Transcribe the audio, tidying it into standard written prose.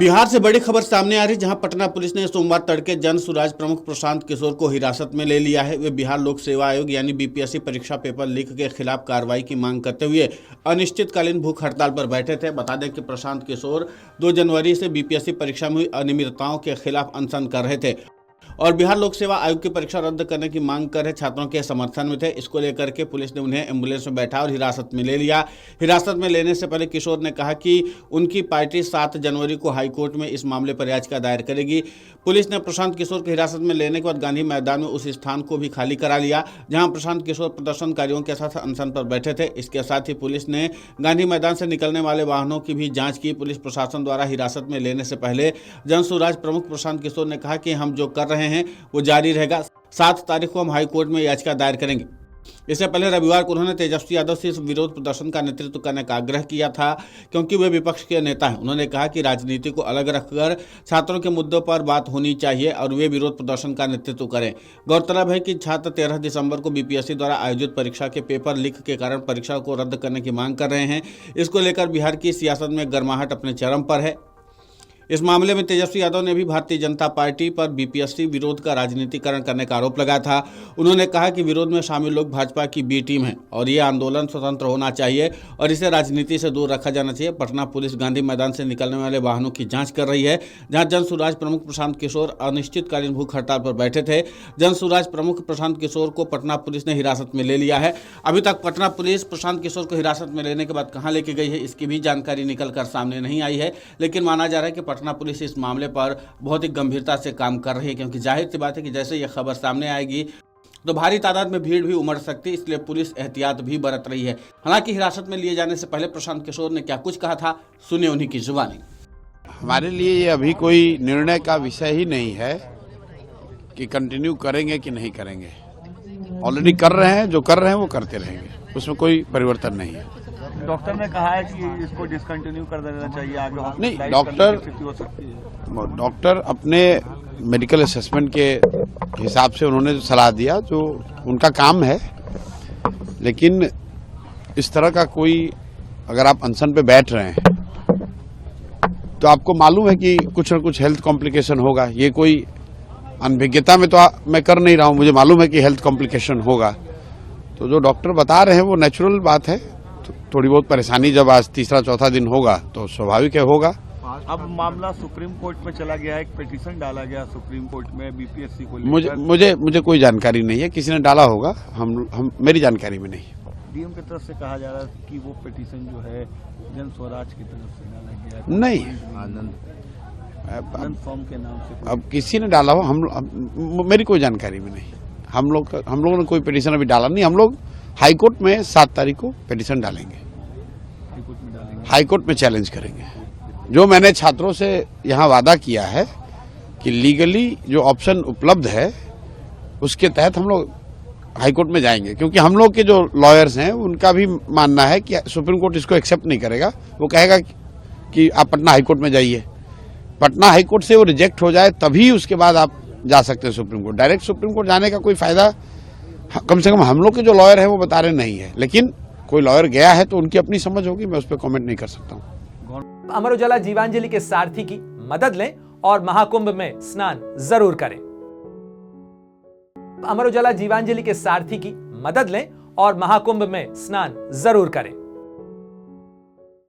बिहार से बड़ी खबर सामने आ रही, जहां पटना पुलिस ने सोमवार तड़के जन सुराज प्रमुख प्रशांत किशोर को हिरासत में ले लिया है। वे बिहार लोक सेवा आयोग यानी बीपीएससी परीक्षा पेपर लीक के खिलाफ कार्रवाई की मांग करते हुए अनिश्चितकालीन भूख हड़ताल पर बैठे थे। बता दें कि प्रशांत किशोर 2 जनवरी से बीपीएससी परीक्षा में हुई अनियमितताओं के खिलाफ अनशन कर रहे थे और बिहार लोक सेवा आयोग की परीक्षा रद्द करने की मांग कर रहे छात्रों के समर्थन में थे। इसको लेकर के पुलिस ने उन्हें एम्बुलेंस में बैठा और हिरासत में ले लिया। हिरासत में लेने से पहले किशोर ने कहा कि उनकी पार्टी 7 जनवरी को हाईकोर्ट में इस मामले पर याचिका दायर करेगी। पुलिस ने प्रशांत किशोर को हिरासत में लेने के बाद गांधी मैदान में उस स्थान को भी खाली करा लिया जहां प्रशांत किशोर प्रदर्शनकारियों के साथ अनशन पर बैठे थे। इसके साथ ही पुलिस ने गांधी मैदान से निकलने वाले वाहनों की भी जांच की। पुलिस प्रशासन द्वारा हिरासत में लेने से पहले जन सुराज प्रमुख प्रशांत किशोर ने कहा कि हम जो कर रहे हैं वो जारी रहेगा। 7 तारीख को हम हाईकोर्ट में याचिका दायर करेंगे। इससे पहले रविवार को उन्होंने तेजस्वी यादव से इस विरोध प्रदर्शन का नेतृत्व करने का आग्रह किया था, क्योंकि वे विपक्ष के नेता हैं। उन्होंने कहा कि राजनीति को अलग रखकर छात्रों के मुद्दों पर बात होनी चाहिए और वे विरोध प्रदर्शन का नेतृत्व करें। गौरतलब है कि छात्र 13 दिसंबर को बीपीएससी द्वारा आयोजित परीक्षा के पेपर लीक के कारण परीक्षा को रद्द करने की मांग कर रहे हैं। इसको लेकर बिहार की सियासत में गर्माहट अपने चरम पर है। इस मामले में तेजस्वी यादव ने भी भारतीय जनता पार्टी पर बीपीएससी विरोध का राजनीतिकरण करने का आरोप लगाया था। उन्होंने कहा कि विरोध में शामिल लोग भाजपा की बी टीम है और ये आंदोलन स्वतंत्र होना चाहिए और इसे राजनीति से दूर रखा जाना चाहिए। पटना पुलिस गांधी मैदान से निकलने वाले वाहनों की जांच कर रही है, जहां जन सुराज प्रमुख प्रशांत किशोर अनिश्चितकालीन भूख हड़ताल पर बैठे थे। जन सुराज प्रमुख प्रशांत किशोर को पटना पुलिस ने हिरासत में ले लिया है। अभी तक पटना पुलिस प्रशांत किशोर को हिरासत में लेने के बाद कहां लेके गई है, इसकी भी जानकारी निकलकर सामने नहीं आई है, लेकिन माना जा रहा है कि पटना पुलिस इस मामले पर बहुत ही गंभीरता से काम कर रही है, क्योंकि जाहिर सी बात है कि जैसे यह खबर सामने आएगी तो भारी तादाद में भीड़ भी उमड़ सकती है, इसलिए पुलिस एहतियात भी बरत रही है। हालांकि हिरासत में लिए जाने से पहले प्रशांत किशोर ने क्या कुछ कहा था, सुनिए उन्हीं की जुबानी। हमारे लिए ये अभी कोई निर्णय का विषय ही नहीं है कि कंटिन्यू करेंगे कि नहीं करेंगे। ऑलरेडी कर रहे हैं, जो कर रहे हैं वो करते रहेंगे, उसमें कोई परिवर्तन नहीं है। डॉक्टर ने कहा है कि इसको डिसकंटिन्यू कर देना चाहिए, आगे नहीं, डॉक्टर अपने मेडिकल असेसमेंट के हिसाब से उन्होंने सलाह दिया, जो उनका काम है। लेकिन इस तरह का कोई, अगर आप अनशन पे बैठ रहे हैं तो आपको मालूम है कि कुछ न कुछ हेल्थ कॉम्प्लिकेशन होगा। ये कोई अनभिज्ञता में तो मैं कर नहीं रहा हूँ, मुझे मालूम है कि हेल्थ कॉम्प्लिकेशन होगा। तो जो डॉक्टर बता रहे हैं वो नेचुरल बात है। थोड़ी बहुत परेशानी जब आज तीसरा चौथा दिन होगा तो स्वाभाविक है होगा। अब मामला सुप्रीम कोर्ट में चला गया है, एक पिटीशन डाला गया सुप्रीम कोर्ट में बीपीएससी को लेकर। मुझे कोई जानकारी नहीं है, किसी ने डाला होगा, हम मेरी जानकारी में नहीं। डीएम की तरफ से कहा जा रहा है कि वो पिटीशन जो है जन स्वराज की तरफ से डाला गया है। नहीं, आनंद फॉर्म के नाम से अब किसी ने डाला हो, मेरी कोई जानकारी में नहीं। हम लोगों ने कोई पिटीशन अभी डाला नहीं। हम लोग हाईकोर्ट में 7 तारीख को पिटीशन डालेंगे, हाईकोर्ट में चैलेंज करेंगे। जो मैंने छात्रों से यहाँ वादा किया है कि लीगली जो ऑप्शन उपलब्ध है उसके तहत हम लोग हाईकोर्ट में जाएंगे, क्योंकि हम लोग के जो लॉयर्स हैं उनका भी मानना है कि सुप्रीम कोर्ट इसको एक्सेप्ट नहीं करेगा। वो कहेगा कि आप पटना हाईकोर्ट में जाइए, पटना हाईकोर्ट से वो रिजेक्ट हो जाए तभी उसके बाद आप जा सकते हैं supreme court. Direct supreme court जाने का कोई फायदा, कम से कम हम लोग के जो लॉयर है वो बता रहे नहीं है। लेकिन कोई लॉयर गया है तो उनकी अपनी समझ होगी, मैं उस पर कमेंट नहीं कर सकता हूँ। अमर उजाला जीवांजलि के सारथी की मदद लें और महाकुंभ में स्नान जरूर करें। अमर उजाला जीवांजलि के सारथी की मदद लें और महाकुंभ में स्नान जरूर करें।